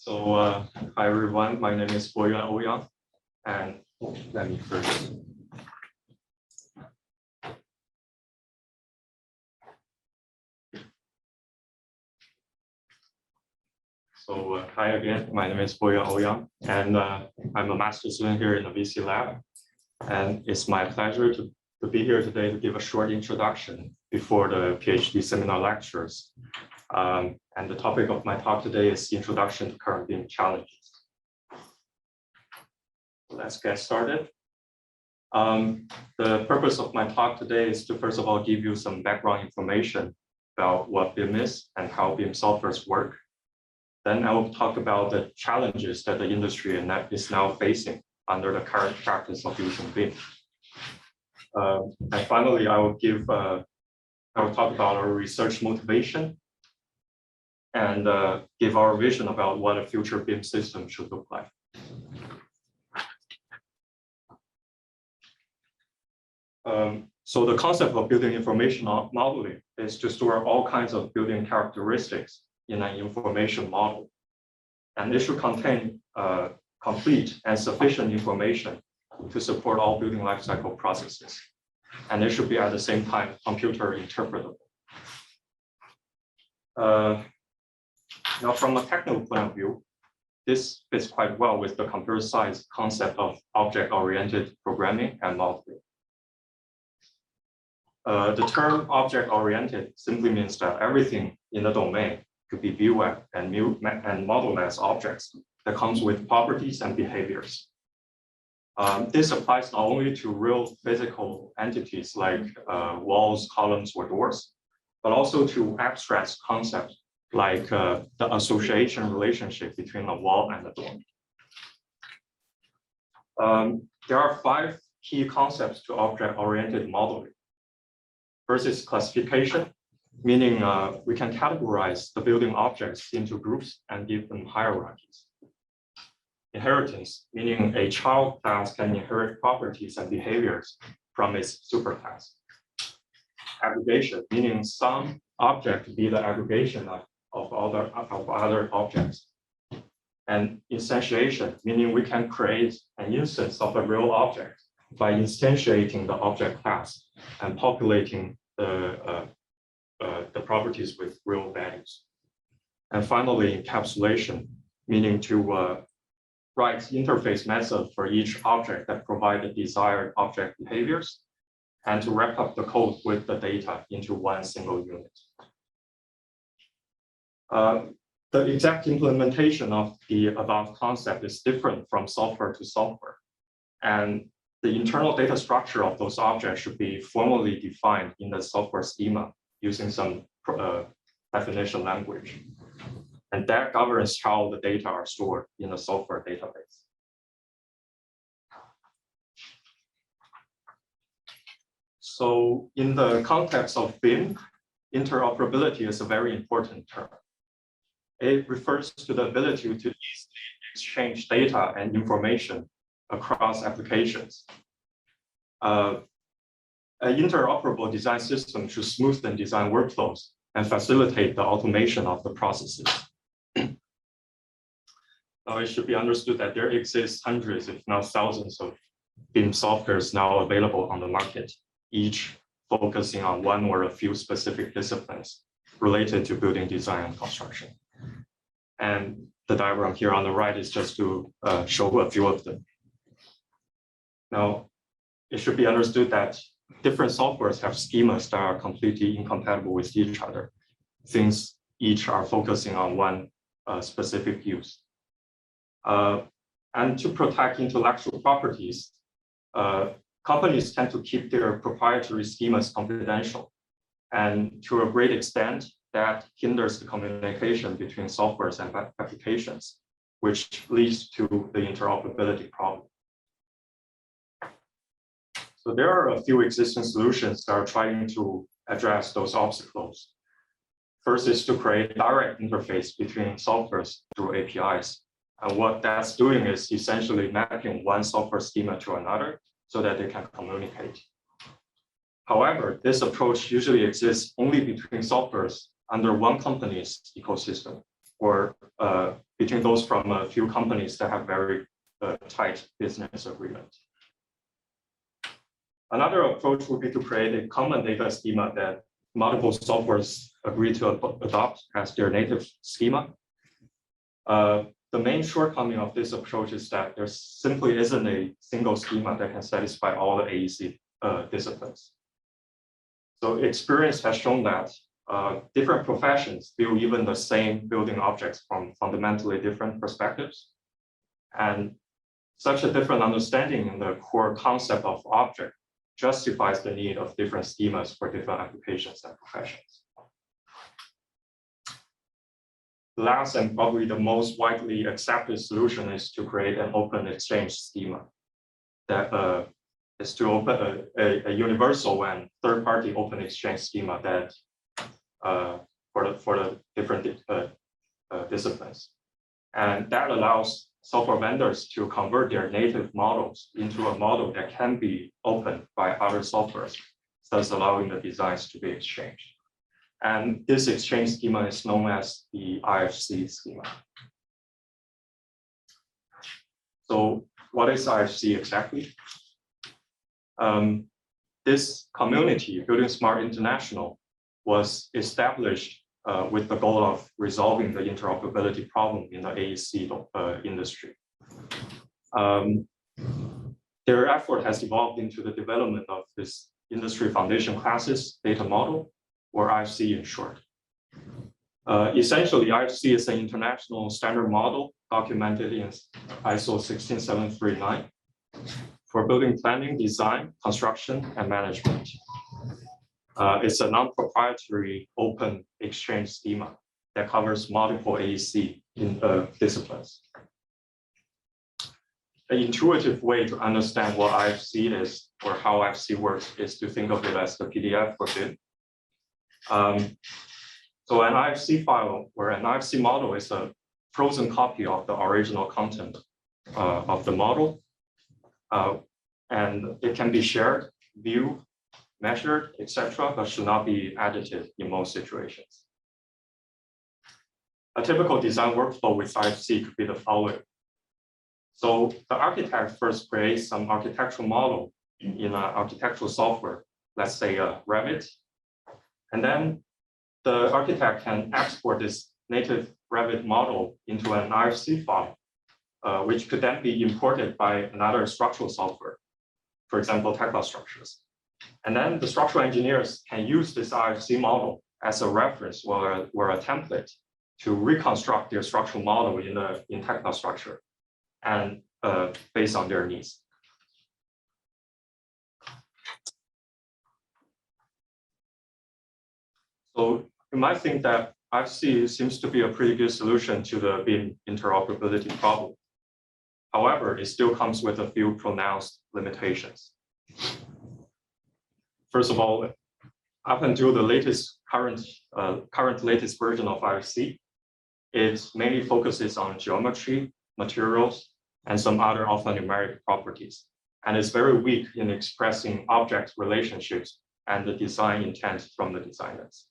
Hi everyone, my name is Boyuan Ouyang, and let me first. Hi again, my name is Boyuan Ouyang, and I'm a master's student here in the VC lab. And it's my pleasure to be here today to give a short introduction before the PhD seminar lectures. And the topic of my talk today is the introduction to current BIM challenges. Let's get started. The purpose of my talk today is to first of all give you some background information about what BIM is and how BIM softwares work. Then I will talk about the challenges that the industry is now facing under the current practice of using BIM. And finally, I will talk about our research motivation and give our vision about what a future BIM system should look like. So the concept of building information modeling is to store all kinds of building characteristics in an information model. And it should contain complete and sufficient information to support all building lifecycle processes. And it should be at the same time computer interpretable. Now, from a technical point of view, this fits quite well with the computer science concept of object-oriented programming and modeling. The term object-oriented simply means that everything in the domain could be viewed and modeled as objects that comes with properties and behaviors. This applies not only to real physical entities like walls, columns, or doors, but also to abstract concepts like the association relationship between a wall and a door. There are 5 key concepts to object-oriented modeling. First is classification, meaning we can categorize the building objects into groups and give them hierarchies. Inheritance, meaning a child class can inherit properties and behaviors from its superclass. Aggregation, meaning some object be the aggregation of other objects. And instantiation, meaning we can create an instance of a real object by instantiating the object class and populating the properties with real values. And finally, encapsulation, meaning to write interface method for each object that provide the desired object behaviors and to wrap up the code with the data into one single unit. The exact implementation of the above concept is different from software to software. And the internal data structure of those objects should be formally defined in the software schema using some definition language. And that governs how the data are stored in the software database. So in the context of BIM, interoperability is a very important term. It refers to the ability to easily exchange data and information across applications. An interoperable design system should smoothen design workflows and facilitate the automation of the processes. Now, it should be understood that there exist hundreds, if not thousands, of BIM softwares now available on the market, each focusing on one or a few specific disciplines related to building design and construction. And the diagram here on the right is just to show a few of them. Now, it should be understood that different softwares have schemas that are completely incompatible with each other, since each are focusing on one specific use. And to protect intellectual properties, companies tend to keep their proprietary schemas confidential. And to a great extent, that hinders the communication between softwares and applications, which leads to the interoperability problem. So there are a few existing solutions that are trying to address those obstacles. First is to create direct interface between softwares through APIs. And what that's doing is essentially mapping one software schema to another so that they can communicate. However, this approach usually exists only between softwares under one company's ecosystem or between those from a few companies that have very tight business agreement. Another approach would be to create a common data schema that multiple softwares agree to adopt as their native schema. The main shortcoming of this approach is that there simply isn't a single schema that can satisfy all the AEC disciplines. So experience has shown that different professions view even the same building objects from fundamentally different perspectives. And such a different understanding in the core concept of object justifies the need of different schemas for different applications and professions. The last and probably the most widely accepted solution is to create an open exchange schema that is to open a universal and third-party open exchange schema that for the different disciplines. And that allows software vendors to convert their native models into a model that can be opened by other softwares, thus allowing the designs to be exchanged. And this exchange schema is known as the IFC schema. So what is IFC exactly? This community, Building Smart International, was established with the goal of resolving the interoperability problem in the AEC industry. Their effort has evolved into the development of this industry foundation classes data model, or IFC in short. Essentially, IFC is an international standard model documented in ISO 16739 for building planning, design, construction, and management. It's a non-proprietary open exchange schema that covers multiple AEC disciplines. An intuitive way to understand what IFC is or how IFC works is to think of it as the PDF for BIM. So an IFC file or an IFC model is a frozen copy of the original content of the model. And it can be shared, viewed, measured, etc., but should not be additive in most situations. A typical design workflow with IFC could be the following. So the architect first creates some architectural model in an architectural software, let's say Revit. And then the architect can export this native Revit model into an IFC file, which could then be imported by another structural software, for example, Tekla structures. And then the structural engineers can use this IFC model as a reference or a template to reconstruct their structural model in Tekla structure and based on their needs. So you might think that IFC seems to be a pretty good solution to the BIM interoperability problem. However, it still comes with a few pronounced limitations. First of all, up until the current latest version of IFC, it mainly focuses on geometry, materials, and some other alphanumeric properties, and is very weak in expressing object relationships and the design intent from the designers.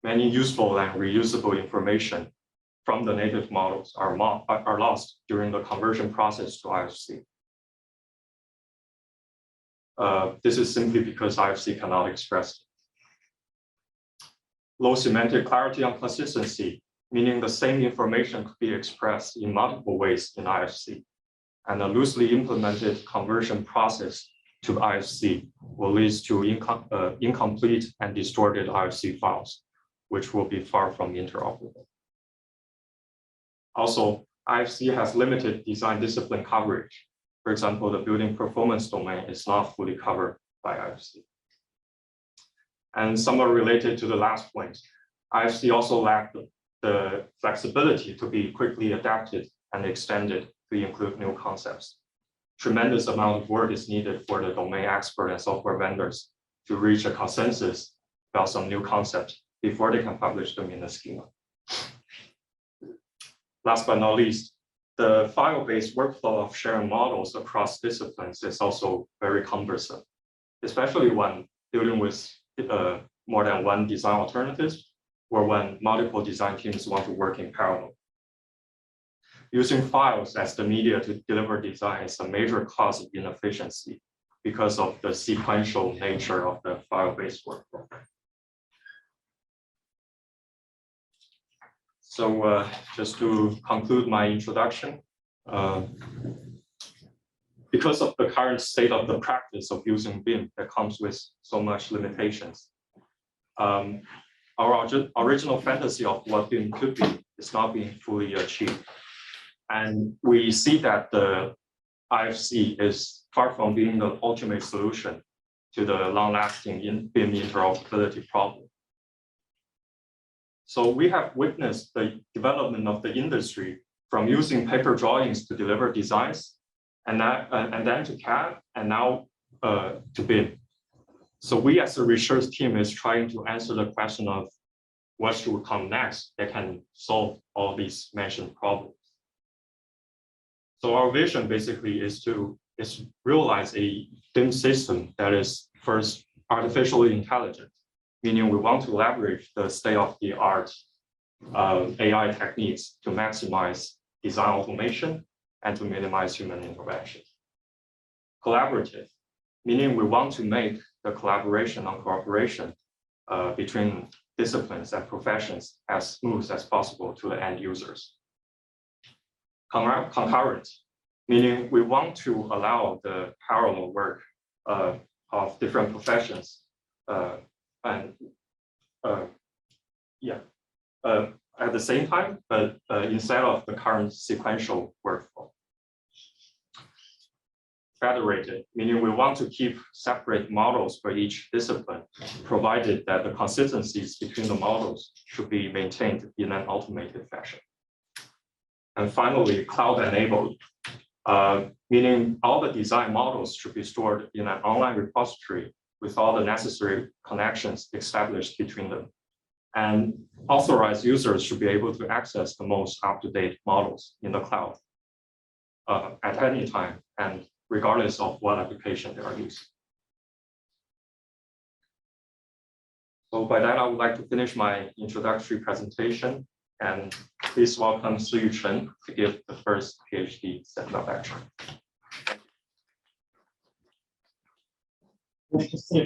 Many useful and reusable information from the native models are lost during the conversion process to IFC. This is simply because IFC cannot express it. Low semantic clarity and consistency, meaning the same information could be expressed in multiple ways in IFC. And a loosely implemented conversion process to IFC will lead to incomplete and distorted IFC files, which will be far from interoperable. Also, IFC has limited design discipline coverage. For example, the building performance domain is not fully covered by IFC. And somewhat related to the last point, IFC also lacked the flexibility to be quickly adapted and extended to include new concepts. Tremendous amount of work is needed for the domain expert and software vendors to reach a consensus about some new concept before they can publish them in the schema. Last but not least, the file-based workflow of sharing models across disciplines is also very cumbersome, especially when dealing with more than one design alternative or when multiple design teams want to work in parallel using files as the media to deliver design is a major cause of inefficiency because of the sequential nature of the file-based workflow. So just to conclude my introduction, because of the current state of the practice of using BIM that comes with so much limitations, our original fantasy of what BIM could be is not being fully achieved. And we see that the IFC is far from being the ultimate solution to the long-lasting BIM interoperability problem. So we have witnessed the development of the industry from using paper drawings to deliver designs, and then to CAD, and now to BIM. So we as a research team is trying to answer the question of what should come next that can solve all these mentioned problems. So our vision basically is to realize a BIM system that is first artificially intelligent, meaning we want to leverage the state-of-the-art AI techniques to maximize design automation and to minimize human intervention. Collaborative, meaning we want to make the collaboration and cooperation between disciplines and professions as smooth as possible to the end users. Concurrent, meaning we want to allow the parallel work of different professions at the same time, but instead of the current sequential workflow. Federated, meaning we want to keep separate models for each discipline, provided that the consistencies between the models should be maintained in an automated fashion. And finally, cloud-enabled, meaning all the design models should be stored in an online repository with all the necessary connections established between them. And authorized users should be able to access the most up-to-date models in the cloud at any time, and regardless of what application they are using. So by that, I would like to finish my introductory presentation, and please welcome Siyu Chen to give the first PhD seminar lecture.